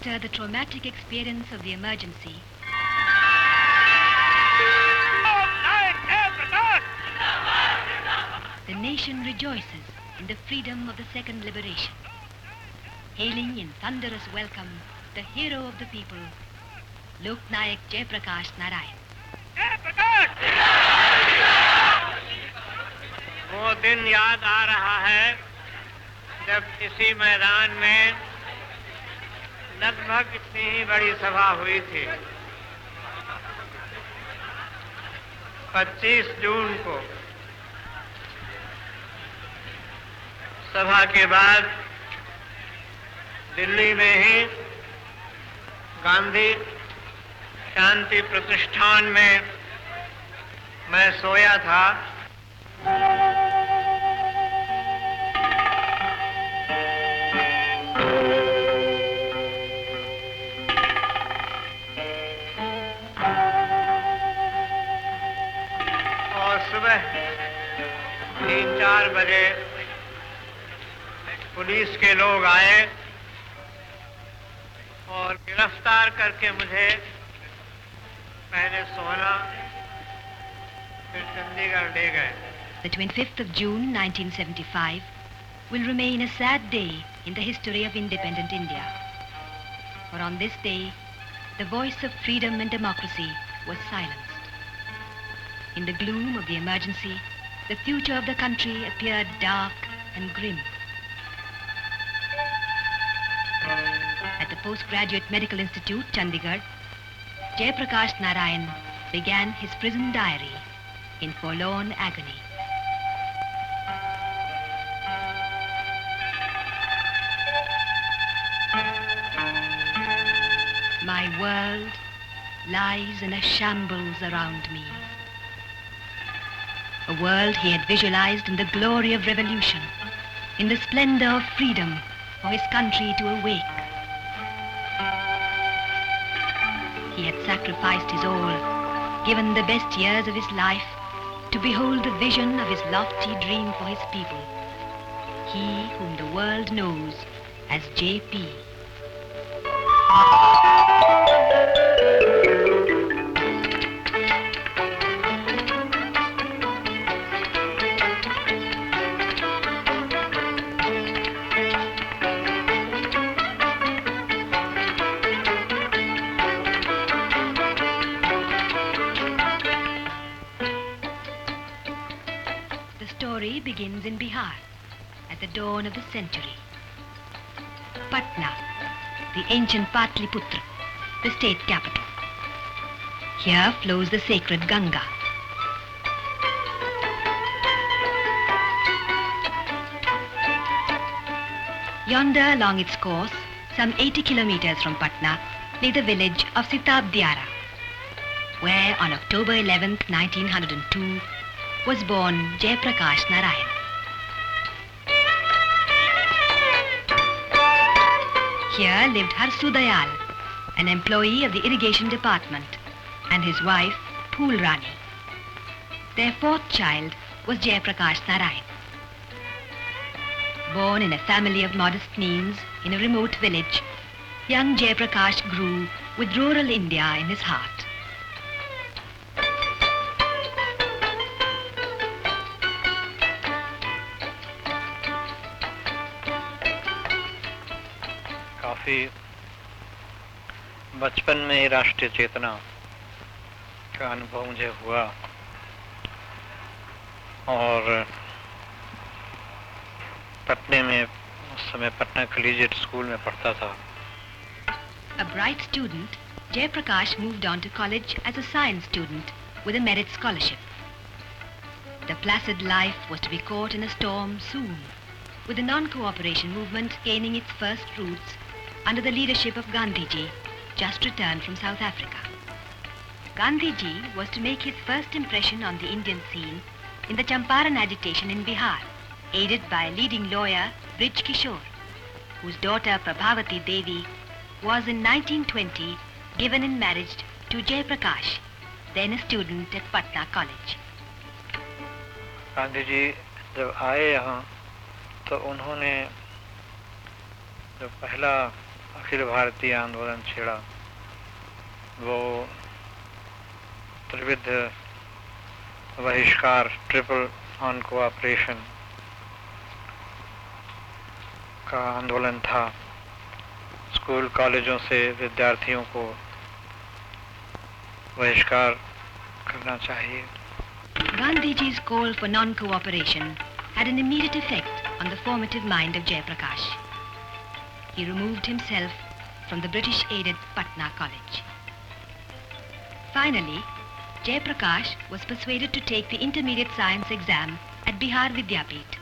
After the traumatic experience of the emergency, the nation rejoices in the freedom of the second liberation, hailing in thunderous welcome the hero of the people, Lok Nayak Jayaprakash Narayan. वो दिन याद आ रहा है जब इसी मैदान में लगभग इतनी ही बड़ी सभा हुई थी। 25 जून को सभा के बाद दिल्ली में ही गांधी शांति प्रतिष्ठान में मैं सोया था। और सुबह 3-4 बजे पुलिस के लोग आए और गिरफ्तार करके मुझे पहले सोना फिर चंडीगढ़ ले गए। The 25th of June 1975 will remain a sad day in the history of independent India. For on this day, the voice of freedom and democracy was silenced. In the gloom of the emergency, the future of the country appeared dark and grim. At the Postgraduate Medical Institute, Chandigarh, Jayaprakash Narayan began his prison diary in forlorn agony. My world lies in a shambles around me. A world he had visualized in the glory of revolution, in the splendor of freedom for his country to awake. He had sacrificed his all, given the best years of his life to behold the vision of his lofty dream for his people. He whom the world knows as J.P. The story begins in Bihar at the dawn of the century. Patna, the ancient Patliputra, the state capital. Here flows the sacred Ganga. Yonder along its course, some 80 kilometers from Patna, lay the village of Sitabdiara, where on October 11th, 1902, was born Jayaprakash Narayan. Here lived Harsu Dayal, an employee of the irrigation department, and his wife, Phool Rani. Their fourth child was Jayaprakash Narayan. Born in a family of modest means in a remote village, young Jayaprakash grew with rural India in his heart. काफी बचपन में ही राष्ट्रीय चेतना का अनुभव मुझे हुआ और पटने में उस समय पटना कॉलेजिएट स्कूल में पढ़ता था। A bright student, Jayaprakash moved on to college as a science student with a merit scholarship. The placid life was to be caught in a storm soon, with the non-cooperation movement gaining its first roots under the leadership of Gandhiji, just returned from South Africa. Gandhiji was to make his first impression on the Indian scene in the Champaran agitation in Bihar, aided by leading lawyer Brij Kishore, whose daughter Prabhavati Devi was in 1920 given in marriage to Jayaprakash, then a student at Patna College. Gandhi ji जब आए यहाँ तो उन्होंने जो पहला अखिल भारतीय आंदोलन छेड़ा, वो त्रिविध बहिष्कार, ट्रिपल ऑन कोऑपरेशन का आंदोलन था। स्कूल कॉलेजों से विद्यार्थियों को बहिष्कार करना चाहिए। Gandhiji's call for non-cooperation had an immediate effect on the formative mind of Jayaprakash. He removed himself from the British-aided Patna College. Finally, Jayaprakash was persuaded to take the intermediate science exam at Bihar Vidyapith.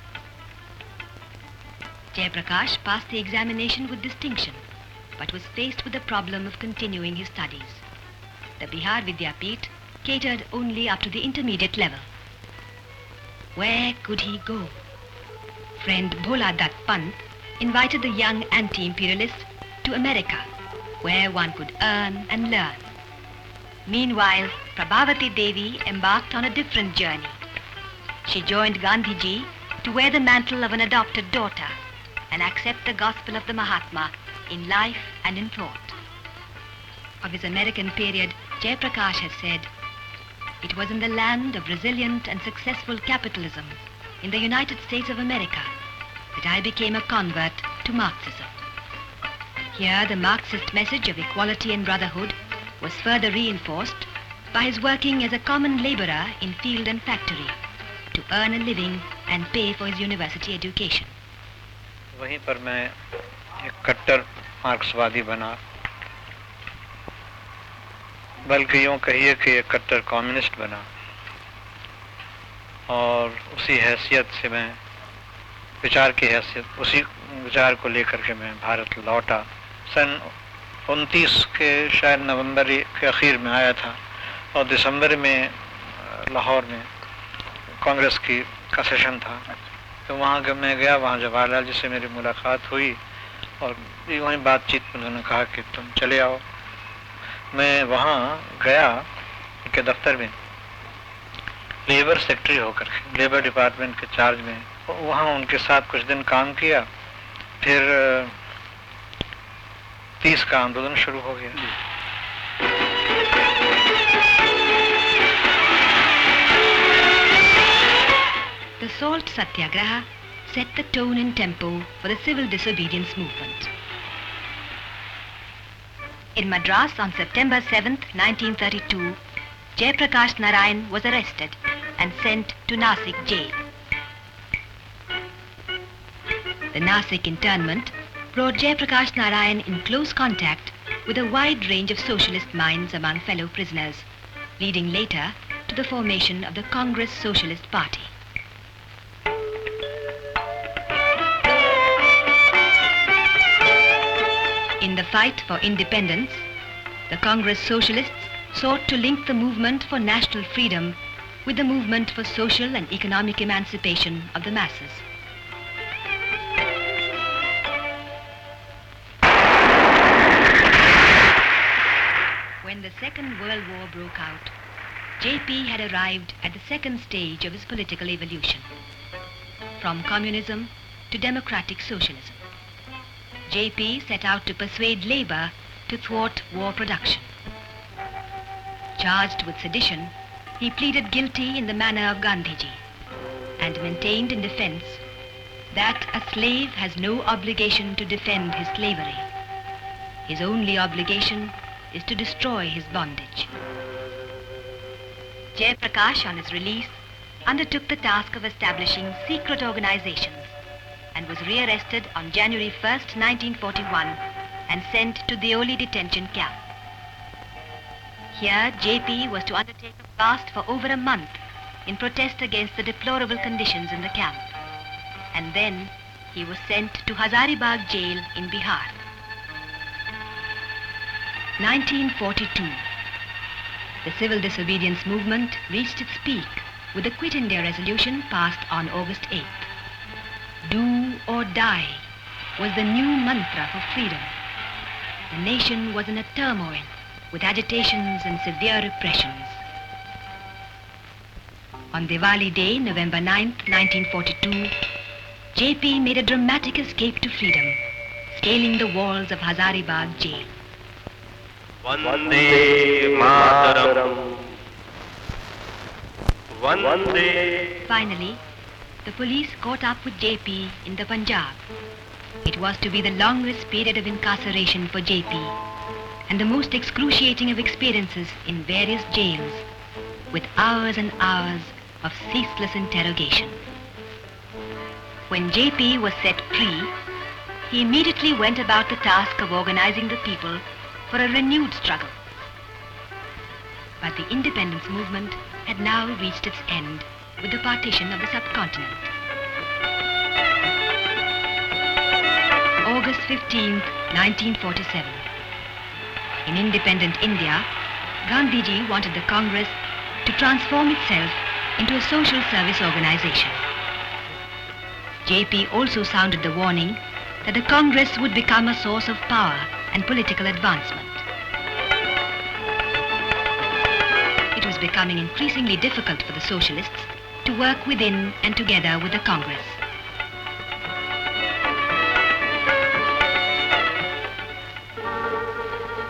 Jayaprakash passed the examination with distinction, but was faced with the problem of continuing his studies. The Bihar Vidyapith catered only up to the intermediate level. Where could he go? Friend Bhola Dutt Pant invited the young anti-imperialist to America, where one could earn and learn. Meanwhile, Prabhavati Devi embarked on a different journey. She joined Gandhiji to wear the mantle of an adopted daughter and accept the gospel of the Mahatma in life and in thought. Of his American period, Jayaprakash has said, "It was in the land of resilient and successful capitalism in the United States of America that I became a convert to Marxism." Here, the Marxist message of equality and brotherhood was further reinforced by his working as a common laborer in field and factory to earn a living and pay for his university education. वहीं पर मैं एक कट्टर मार्क्सवादी बना, बल्कि यूँ कहिए कि एक कट्टर कम्युनिस्ट बना, और उसी हैसियत से मैं विचार की हैसियत उसी विचार को लेकर के मैं भारत लौटा। सन 29 के शायद नवंबर के आखिर में आया था और दिसंबर में लाहौर में कांग्रेस का सेशन था। तो वहाँ जब मैं गया, वहाँ जवाहरलाल जी से मेरी मुलाकात हुई और वहीं बातचीत में उन्होंने कहा कि तुम चले आओ। मैं वहाँ गया उनके दफ्तर में लेबर सेक्रेटरी होकर, लेबर डिपार्टमेंट के चार्ज में। वहाँ उनके साथ कुछ दिन काम किया, फिर 30 का आंदोलन शुरू हो गया। The Salt Satyagraha set the tone and tempo for the civil disobedience movement. In Madras on September 7th, 1932, Jayaprakash Narayan was arrested and sent to Nasik jail. The Nasik internment brought Jayaprakash Narayan in close contact with a wide range of socialist minds among fellow prisoners, leading later to the formation of the Congress Socialist Party. In the fight for independence, the Congress Socialists sought to link the movement for national freedom with the movement for social and economic emancipation of the masses. When the Second World War broke out, JP had arrived at the second stage of his political evolution, from communism to democratic socialism. JP set out to persuade labor to thwart war production. Charged with sedition, he pleaded guilty in the manner of Gandhiji and maintained in defense that a slave has no obligation to defend his slavery. His only obligation is to destroy his bondage. Jayaprakash, on his release, undertook the task of establishing secret organizations and was rearrested on January 1st, 1941 and sent to the Deoli detention camp. Here, JP was to undertake a fast for over a month in protest against the deplorable conditions in the camp. And then he was sent to Hazaribagh jail in Bihar. 1942. The civil disobedience movement reached its peak with the Quit India resolution passed on August 8th. Do or die was the new mantra for freedom. The nation was in a turmoil with agitations and severe repressions. On Diwali Day, November 9th, 1942, JP made a dramatic escape to freedom, scaling the walls of Hazaribagh jail. Vande Mataram. Vande. Finally, the police caught up with JP in the Punjab. It was to be the longest period of incarceration for JP and the most excruciating of experiences in various jails, with hours and hours of ceaseless interrogation. When JP was set free, he immediately went about the task of organizing the people for a renewed struggle. But the independence movement had now reached its end with the partition of the subcontinent. August 15th, 1947. In independent India, Gandhiji wanted the Congress to transform itself into a social service organization. JP also sounded the warning that the Congress would become a source of power and political advancement. It was becoming increasingly difficult for the socialists to work within and together with the Congress.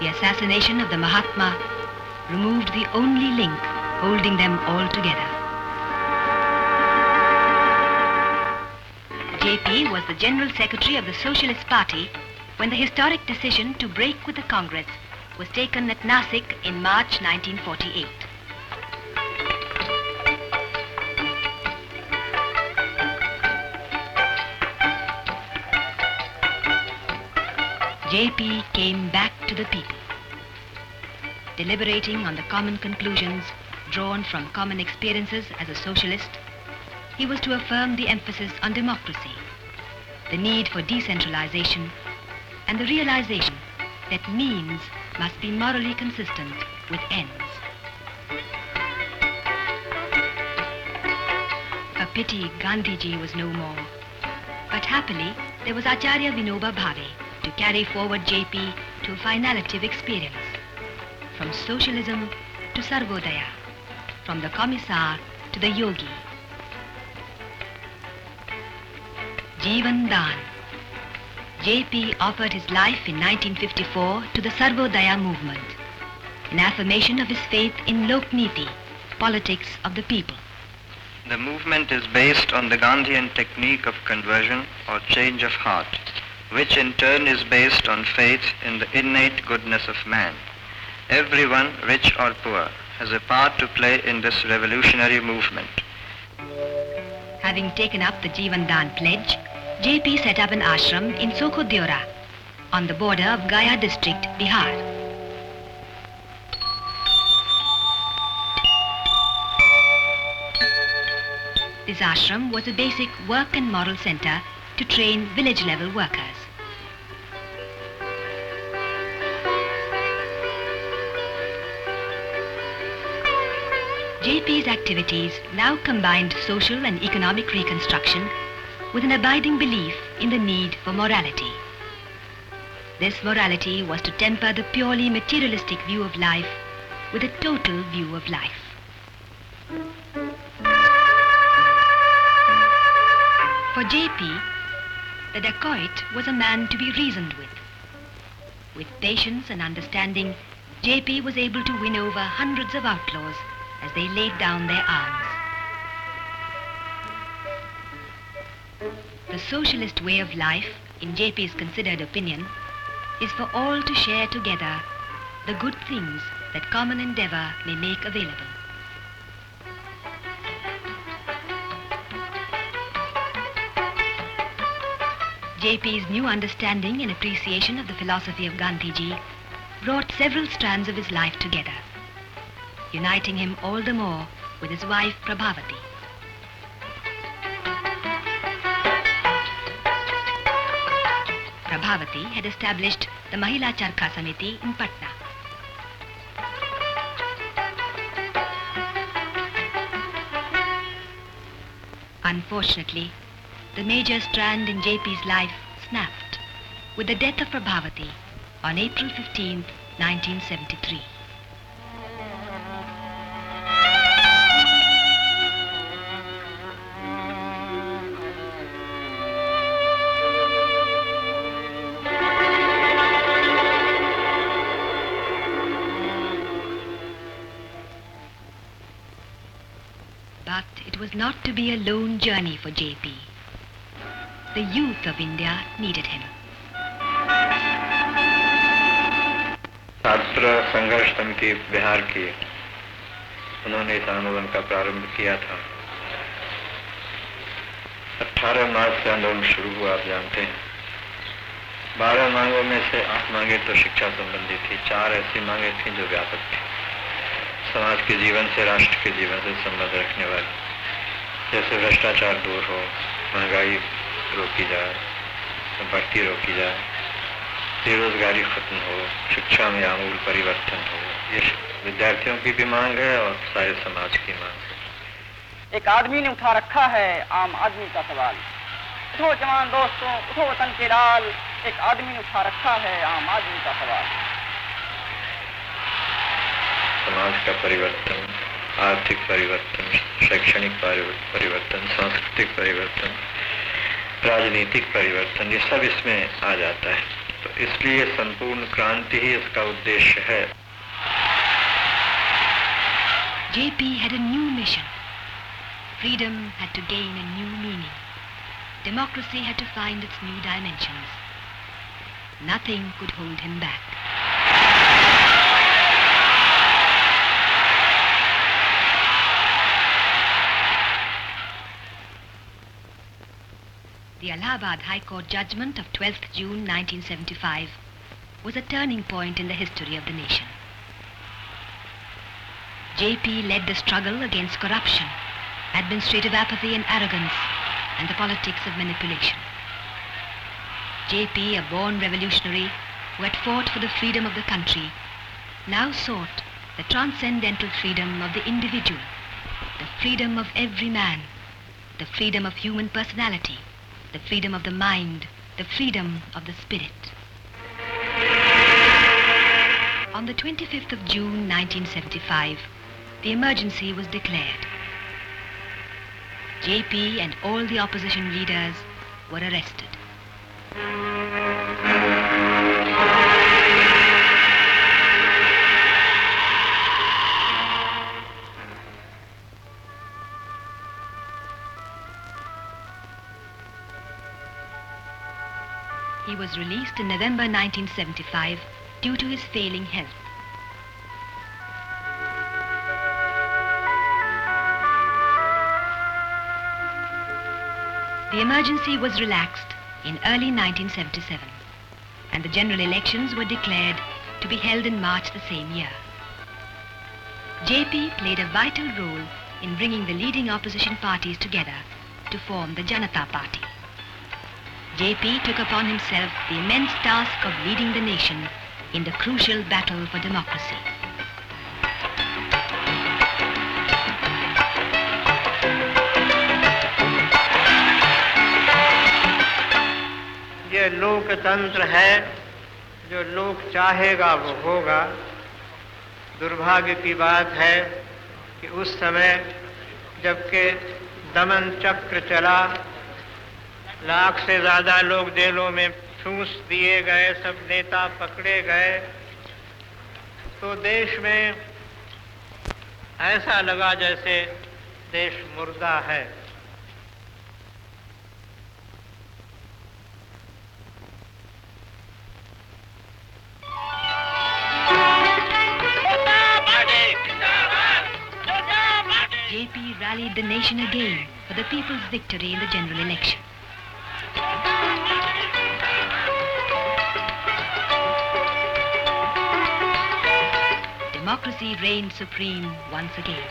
The assassination of the Mahatma removed the only link holding them all together. JP was the General Secretary of the Socialist Party when the historic decision to break with the Congress was taken at Nasik in March 1948. JP came back to the people. Deliberating on the common conclusions drawn from common experiences as a socialist, he was to affirm the emphasis on democracy, the need for decentralization, and the realization that means must be morally consistent with ends. A pity Gandhiji was no more, but happily there was Acharya Vinoba Bhave to carry forward JP to a finality of experience, from socialism to Sarvodaya, from the Commissar to the Yogi. Jeevan Dan. JP offered his life in 1954 to the Sarvodaya movement, in affirmation of his faith in Lokniti, politics of the people. The movement is based on the Gandhian technique of conversion or change of heart, which in turn is based on faith in the innate goodness of man. Everyone, rich or poor, has a part to play in this revolutionary movement. Having taken up the Jeevan Dan pledge, JP set up an ashram in Sokhoddiora, on the border of Gaya district, Bihar. This ashram was a basic work and moral center to train village-level workers. JP's activities now combined social and economic reconstruction with an abiding belief in the need for morality. This morality was to temper the purely materialistic view of life with a total view of life. For JP, the dacoit was a man to be reasoned with. With patience and understanding, JP was able to win over hundreds of outlaws as they laid down their arms. The socialist way of life, in JP's considered opinion, is for all to share together the good things that common endeavor may make available. JP's new understanding and appreciation of the philosophy of Gandhiji brought several strands of his life together, uniting him all the more with his wife Prabhavati. Prabhavati had established the Mahila Charkha Samiti in Patna. Unfortunately, the major strand in JP's life snapped with the death of Prabhavati on April 15, 1973. was not to be a lone journey for JP. The youth of India needed him. छात्र संघर्ष समिति बिहार की उन्होंने इस आंदोलन का प्रारंभ किया था। 18 मार्च से आंदोलन शुरू हुआ, आप जानते हैं। 12 मांगों में से 8 मांगे तो शिक्षा संबंधी थी, 4 ऐसी मांगे थी जो व्यापक थी, समाज के जीवन से, राष्ट्र के जीवन से संबंध रखने वाली, जैसे भ्रष्टाचार दूर हो, महंगाई रोकी जाए, बढ़ती रोकी जाए, बेरोजगारी खत्म हो, शिक्षा में आमूल परिवर्तन हो। ये विद्यार्थियों की भी मांग है और सारे समाज की मांग है। एक आदमी ने उठा रखा है आम आदमी का सवाल। उठो जवान दोस्तों, उठो वतन के लाल, एक आदमी ने उठा रखा है आम आदमी का सवाल। समाज का परिवर्तन, आर्थिक परिवर्तन, शैक्षणिक परिवर्तन, सांस्कृतिक परिवर्तन, राजनीतिक परिवर्तन, ये सब इसमें आ जाता है। तो इसलिए संपूर्ण क्रांति ही इसका उद्देश्य है। JP had a new mission. Freedom had to gain a new meaning. Democracy had to find its new dimensions. Nothing could hold him back. The Allahabad High Court judgment of 12th June 1975 was a turning point in the history of the nation. JP led the struggle against corruption, administrative apathy and arrogance, and the politics of manipulation. JP, a born revolutionary who had fought for the freedom of the country, now sought the transcendental freedom of the individual, the freedom of every man, the freedom of human personality, the freedom of the mind, the freedom of the spirit. On the 25th of June 1975, the emergency was declared. JP and all the opposition leaders were arrested. He was released in November 1975 due to his failing health. The emergency was relaxed in early 1977, and the general elections were declared to be held in March the same year. JP played a vital role in bringing the leading opposition parties together to form the Janata Party. JP took upon himself the immense task of leading the nation in the crucial battle for democracy. ये लोकतंत्र है, जो लोग चाहेगा वो होगा। दुर्भाग्य की बात है कि उस समय जबकि दमन चक्र चला, लाख से ज्यादा लोग जेलों में ठूंस दिए गए, सब नेता पकड़े गए, तो देश में ऐसा लगा जैसे देश मुर्दा है। JP rallied the nation again for the people's victory in the general election. Democracy reigned supreme once again.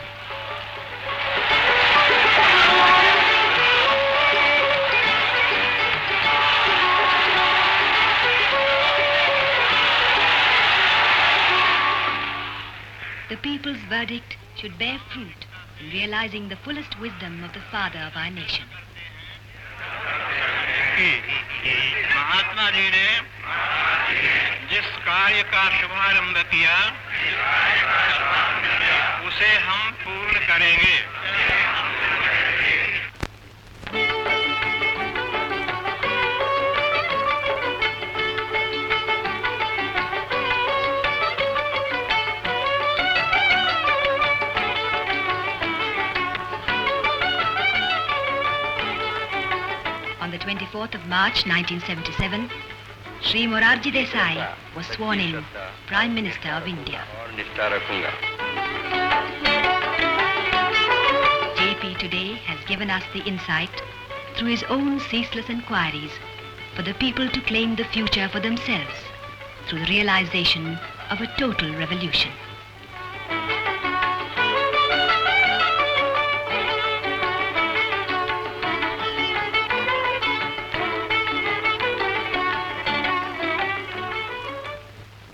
The people's verdict should bear fruit in realizing the fullest wisdom of the father of our nation. Mahatma ji ने जिस कार्य का शुभारंभ किया उसे हम पूर्ण करेंगे। the 24th of March 1977, Sri Morarji Desai was sworn in Prime Minister of India. और निष्ठा रखूंगा। JP today has given us the insight through his own ceaseless inquiries for the people to claim the future for themselves through the realization of a total revolution.